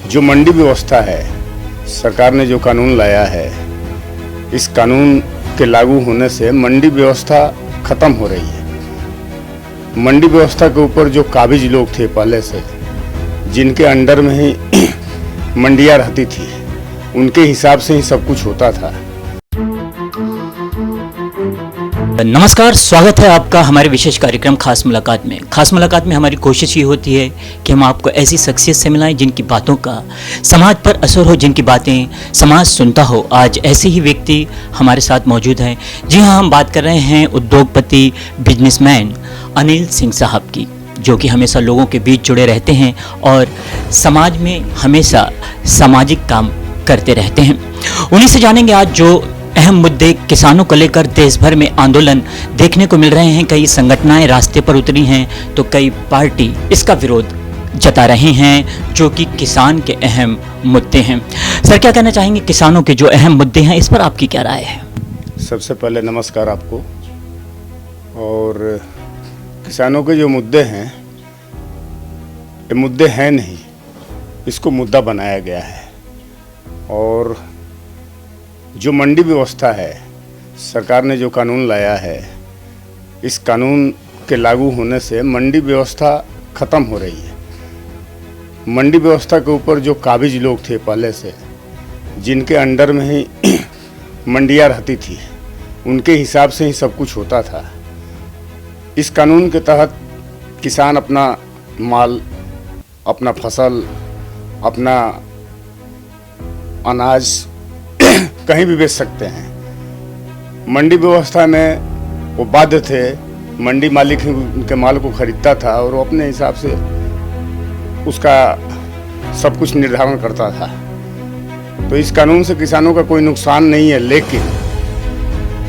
जो मंडी व्यवस्था है, सरकार ने जो कानून लाया है, इस कानून के लागू होने से मंडी व्यवस्था खत्म हो रही है। मंडी व्यवस्था के ऊपर जो काबिज लोग थे पहले से, जिनके अंडर में ही मंडियाँ रहती थी, उनके हिसाब से ही सब कुछ होता था। नमस्कार, स्वागत है आपका हमारे विशेष कार्यक्रम खास मुलाकात में। खास मुलाकात में हमारी कोशिश ये होती है कि हम आपको ऐसी शख्सियत से मिलाएं जिनकी बातों का समाज पर असर हो, जिनकी बातें समाज सुनता हो। आज ऐसे ही व्यक्ति हमारे साथ मौजूद हैं। जी हाँ, हम बात कर रहे हैं उद्योगपति, बिजनेसमैन अनिल सिंह साहब की, जो कि हमेशा लोगों के बीच जुड़े रहते हैं और समाज में हमेशा सामाजिक काम करते रहते हैं। उन्हीं से जानेंगे आज जो अहम मुद्दे किसानों को लेकर देश भर में आंदोलन देखने को मिल रहे हैं। कई संगठनाएं रास्ते पर उतरी हैं तो कई पार्टी इसका विरोध जता रही हैं, जो कि किसान के अहम मुद्दे हैं। सर, क्या कहना चाहेंगे किसानों के जो अहम मुद्दे हैं, इस पर आपकी क्या राय है? सबसे पहले नमस्कार आपको। और किसानों के जो मुद्दे हैं, ये मुद्दे हैं नहीं, इसको मुद्दा बनाया गया है। और जो मंडी व्यवस्था है, सरकार ने जो कानून लाया है, इस कानून के लागू होने से मंडी व्यवस्था खत्म हो रही है। मंडी व्यवस्था के ऊपर जो काबिज लोग थे पहले से, जिनके अंडर में ही मंडियाँ रहती थी, उनके हिसाब से ही सब कुछ होता था। इस कानून के तहत किसान अपना माल, अपना फसल, अपना अनाज कहीं भी बेच सकते हैं। मंडी व्यवस्था में वो बाध्य थे, मंडी मालिक ही उनके माल को खरीदता था और वो अपने हिसाब से उसका सब कुछ निर्धारण करता था। तो इस कानून से किसानों का कोई नुकसान नहीं है, लेकिन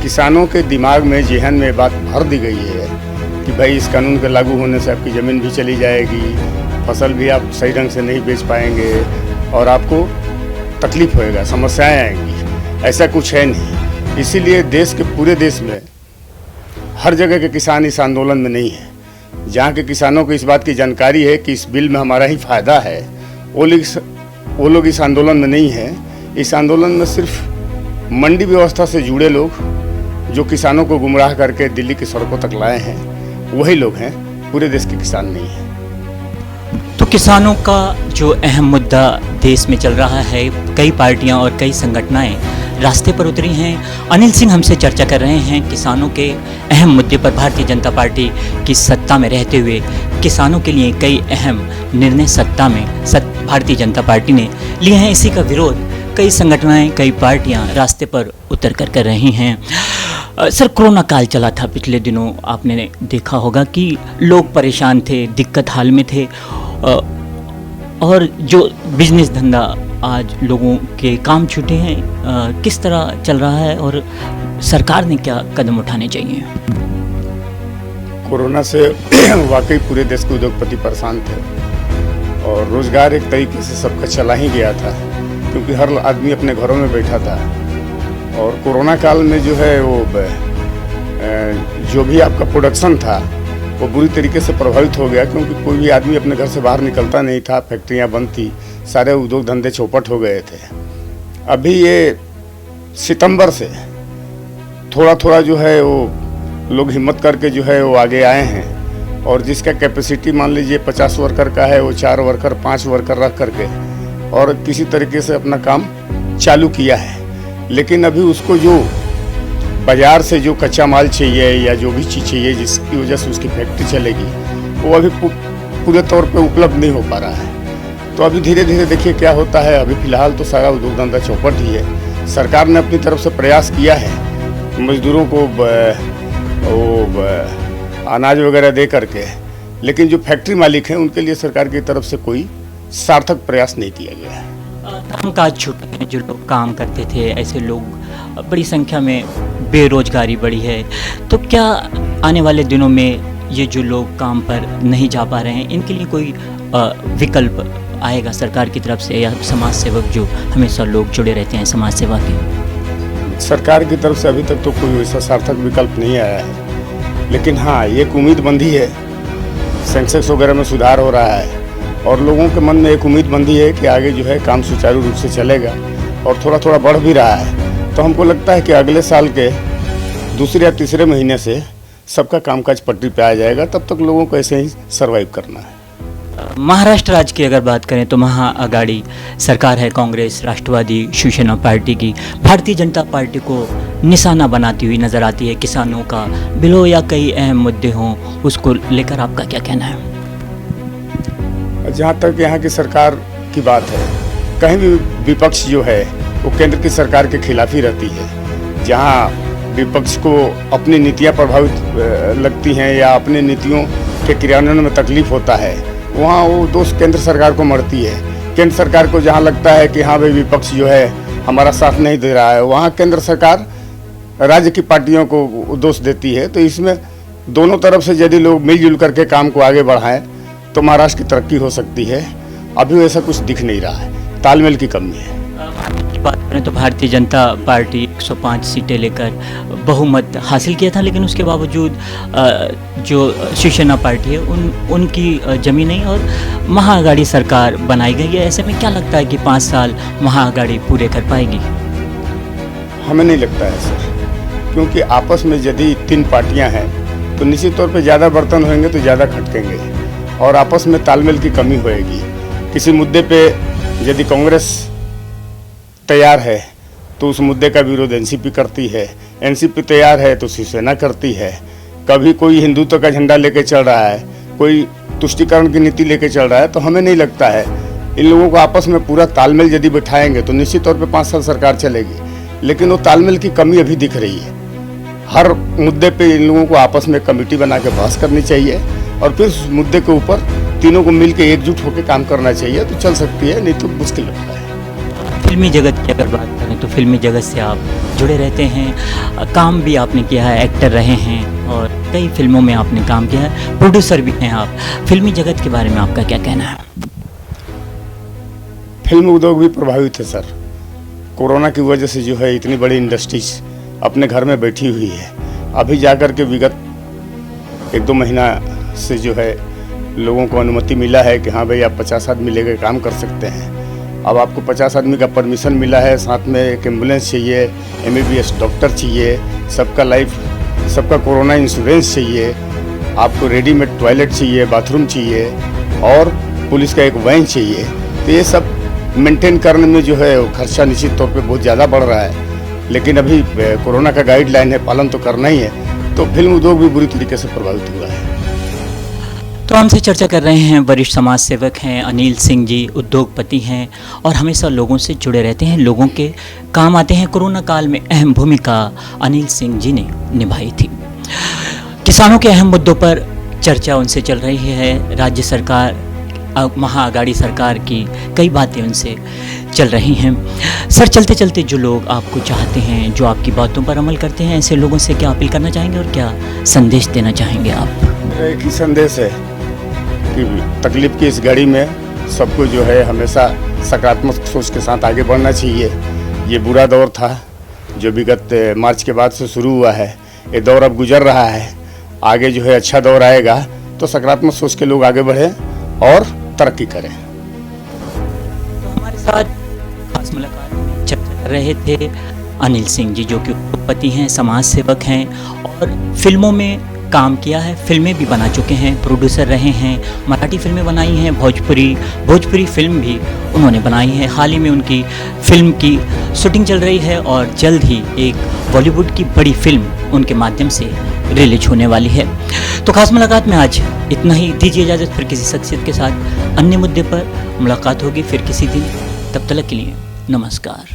किसानों के दिमाग में, जेहन में बात भर दी गई है कि भाई इस कानून के लागू होने से आपकी ज़मीन भी चली जाएगी, फसल भी आप सही ढंग से नहीं बेच पाएंगे और आपको तकलीफ होएगा, समस्याएं आएंगी। ऐसा कुछ है नहीं। इसीलिए देश के पूरे देश में हर जगह के किसान इस आंदोलन में नहीं है। जहाँ के किसानों को इस बात की जानकारी है कि इस बिल में हमारा ही फायदा है, वो लोग इस आंदोलन में नहीं है। इस आंदोलन में सिर्फ मंडी व्यवस्था से जुड़े लोग, जो किसानों को गुमराह करके दिल्ली की सड़कों तक लाए हैं, वही लोग हैं। पूरे देश के किसान नहीं हैं। तो किसानों का जो अहम मुद्दा देश में चल रहा है, कई पार्टियां और कई संगठनाएं रास्ते पर उतरी हैं। अनिल सिंह हमसे चर्चा कर रहे हैं किसानों के अहम मुद्दे पर। भारतीय जनता पार्टी की सत्ता में रहते हुए किसानों के लिए कई अहम निर्णय सत्ता में भारतीय जनता पार्टी ने लिए हैं। इसी का विरोध कई संगठनाएं, कई पार्टियां रास्ते पर उतर कर रही हैं। सर, कोरोना काल चला था पिछले दिनों, आपने देखा होगा कि लोग परेशान थे, दिक्कत हाल में थे, और जो बिजनेस धंधा, आज लोगों के काम छूटे हैं, किस तरह चल रहा है और सरकार ने क्या कदम उठाने चाहिए? कोरोना से वाकई पूरे देश के उद्योगपति परेशान थे और रोजगार एक तरीके से सबका चला ही गया था, क्योंकि हर आदमी अपने घरों में बैठा था। और कोरोना काल में जो है वो जो भी आपका प्रोडक्शन था वो बुरी तरीके से प्रभावित हो गया, क्योंकि कोई भी आदमी अपने घर से बाहर निकलता नहीं था, फैक्ट्रियां बंद थी, सारे उद्योग धंधे चौपट हो गए थे। अभी ये सितंबर से थोड़ा थोड़ा जो है वो लोग हिम्मत करके जो है वो आगे आए हैं, और जिसका कैपेसिटी मान लीजिए 50 वर्कर का है, वो 4 वर्कर 5 वर्कर रख करके और किसी तरीके से अपना काम चालू किया है। लेकिन अभी उसको जो बाज़ार से जो कच्चा माल चाहिए या जो भी चीज़ चाहिए जिसकी वजह से उसकी फैक्ट्री चलेगी, वो अभी पूरे तौर पे उपलब्ध नहीं हो पा रहा है। तो अभी धीरे धीरे देखिए क्या होता है। अभी फ़िलहाल तो सारा उद्योग धंधा चौपट ही है। सरकार ने अपनी तरफ से प्रयास किया है मजदूरों को अनाज वगैरह दे करके, लेकिन जो फैक्ट्री मालिक हैं उनके लिए सरकार की तरफ से कोई सार्थक प्रयास नहीं किया गया है। कामकाज छूटे हैं, जो लोग काम करते थे, ऐसे लोग बड़ी संख्या में, बेरोजगारी बढ़ी है। तो क्या आने वाले दिनों में ये जो लोग काम पर नहीं जा पा रहे हैं, इनके लिए कोई विकल्प आएगा सरकार की तरफ से, या समाज सेवक जो हमेशा लोग जुड़े रहते हैं समाज सेवा के? सरकार की तरफ से अभी तक तो कोई वैसा सार्थक विकल्प नहीं आया है, लेकिन हाँ, ये एक उम्मीद बंधी है। सेंसेक्स वगैरह में सुधार हो रहा है, और लोगों के मन में एक उम्मीद बंधी है कि आगे जो है काम सुचारू रूप से चलेगा और थोड़ा थोड़ा बढ़ भी रहा है। तो हमको लगता है कि अगले साल के दूसरे या तीसरे महीने से सबका कामकाज पटरी पे आ जाएगा, तब तक लोगों को ऐसे ही सरवाइव करना है। महाराष्ट्र राज्य की अगर बात करें तो महाआघाड़ी सरकार है, कांग्रेस, राष्ट्रवादी, शिवसेना पार्टी की भारतीय जनता पार्टी को निशाना बनाती हुई नजर आती है। किसानों का बिल हो या कई अहम मुद्दे हों, उसको लेकर आपका क्या कहना है? जहाँ तक यहाँ की सरकार की बात है, कहीं भी विपक्ष जो है वो केंद्र की सरकार के खिलाफ ही रहती है। जहाँ विपक्ष को अपनी नीतियाँ प्रभावित लगती हैं या अपनी नीतियों के क्रियान्वयन में तकलीफ होता है, वहाँ वो दोष केंद्र सरकार को मरती है। केंद्र सरकार को जहाँ लगता है कि हाँ भाई विपक्ष जो है हमारा साथ नहीं दे रहा है, वहाँ केंद्र सरकार राज्य की पार्टियों को दोष देती है। तो इसमें दोनों तरफ से यदि लोग मिलजुल करके काम को आगे बढ़ाएं तो महाराष्ट्र की तरक्की हो सकती है। अभी ऐसा कुछ दिख नहीं रहा है, तालमेल की कमी है। बात करें तो भारतीय जनता पार्टी 105 सीटें लेकर बहुमत हासिल किया था, लेकिन उसके बावजूद जो शिवसेना पार्टी है उनकी जमी नहीं और महाआघाड़ी सरकार बनाई गई है। ऐसे में क्या लगता है कि 5 साल महाआघाड़ी पूरे कर पाएगी? हमें नहीं लगता है सर, क्योंकि आपस में यदि 3 पार्टियां हैं तो निश्चित तौर पे ज़्यादा बर्तन होंगे तो ज़्यादा खटकेंगे और आपस में तालमेल की कमी होएगी। किसी मुद्दे पे यदि कांग्रेस तैयार है तो उस मुद्दे का विरोध एनसीपी करती है, एनसीपी तैयार है तो शिवसेना करती है। कभी कोई हिंदुत्व का झंडा लेके चल रहा है, कोई तुष्टीकरण की नीति लेके चल रहा है। तो हमें नहीं लगता है इन लोगों को आपस में पूरा तालमेल यदि बिठाएंगे तो निश्चित तौर पे 5 साल सरकार चलेगी, लेकिन वो तालमेल की कमी अभी दिख रही है। हर मुद्दे पे इन लोगों को आपस में कमेटी बना के बहस करनी चाहिए और फिर उस मुद्दे के ऊपर तीनों को मिल के एकजुट होकर काम करना चाहिए, तो चल सकती है, नहीं तो मुश्किल लगता है। फिल्मी जगत की अगर बात करें तो फिल्मी जगत से आप जुड़े रहते हैं, काम भी आपने किया है, एक्टर रहे हैं और कई फिल्मों में आपने काम किया है, प्रोड्यूसर भी हैं आप। फिल्मी जगत के बारे में आपका क्या कहना है? फिल्म उद्योग भी प्रभावित है सर। कोरोना की वजह से जो है इतनी बड़ी इंडस्ट्रीज अपने घर में बैठी हुई है। अभी जाकर के विगत 1-2 महीना से जो है लोगों को अनुमति मिला है कि हाँ भाई आप 50 आदमी लेकर काम कर सकते हैं। अब आपको 50 आदमी का परमिशन मिला है, साथ में एक एम्बुलेंस चाहिए, MBBS डॉक्टर चाहिए, सबका कोरोना इंश्योरेंस चाहिए, आपको रेडीमेड टॉयलेट चाहिए, बाथरूम चाहिए और पुलिस का एक वैन चाहिए। तो ये सब मेंटेन करने में जो है खर्चा निश्चित तौर पे बहुत ज़्यादा बढ़ रहा है, लेकिन अभी कोरोना का गाइडलाइन है, पालन तो करना ही है। तो फिल्म उद्योग भी बुरी तरीके से प्रभावित हुआ है। तो हमसे चर्चा कर रहे हैं वरिष्ठ समाज सेवक हैं अनिल सिंह जी, उद्योगपति हैं और हमेशा लोगों से जुड़े रहते हैं, लोगों के काम आते हैं। कोरोना काल में अहम भूमिका अनिल सिंह जी ने निभाई थी। किसानों के अहम मुद्दों पर चर्चा उनसे चल रही है। राज्य सरकार, महाआघाड़ी सरकार की कई बातें उनसे चल रही हैं। सर, चलते चलते जो लोग आपको चाहते हैं, जो आपकी बातों पर अमल करते हैं, ऐसे लोगों से क्या अपील करना चाहेंगे और क्या संदेश देना चाहेंगे आप? मेरा एक ही संदेश है कि तकलीफ की इस घड़ी में सबको जो है हमेशा सकारात्मक सोच के साथ आगे बढ़ना चाहिए। ये बुरा दौर था जो विगत मार्च के बाद से शुरू हुआ है, ये दौर अब गुजर रहा है। आगे जो है अच्छा दौर आएगा, तो सकारात्मक सोच के लोग आगे बढ़ें और तरक्की करें। तो हमारे साथ खास मुलाकात में चर्चा कर रहे थे अनिल सिंह जी, जो कि उद्योगपति हैं, समाज सेवक हैं और फिल्मों में काम किया है, फिल्में भी बना चुके हैं, प्रोड्यूसर रहे हैं, मराठी फिल्में बनाई हैं, भोजपुरी फिल्म भी उन्होंने बनाई है। हाल ही में उनकी फिल्म की शूटिंग चल रही है और जल्द ही एक बॉलीवुड की बड़ी फिल्म उनके माध्यम से रिलीज होने वाली है। तो खास मुलाकात में आज इतना ही। दीजिए इजाज़त, फिर किसी शख्सियत के साथ अन्य मुद्दे पर मुलाकात होगी फिर किसी दिन। तब तक के लिए नमस्कार।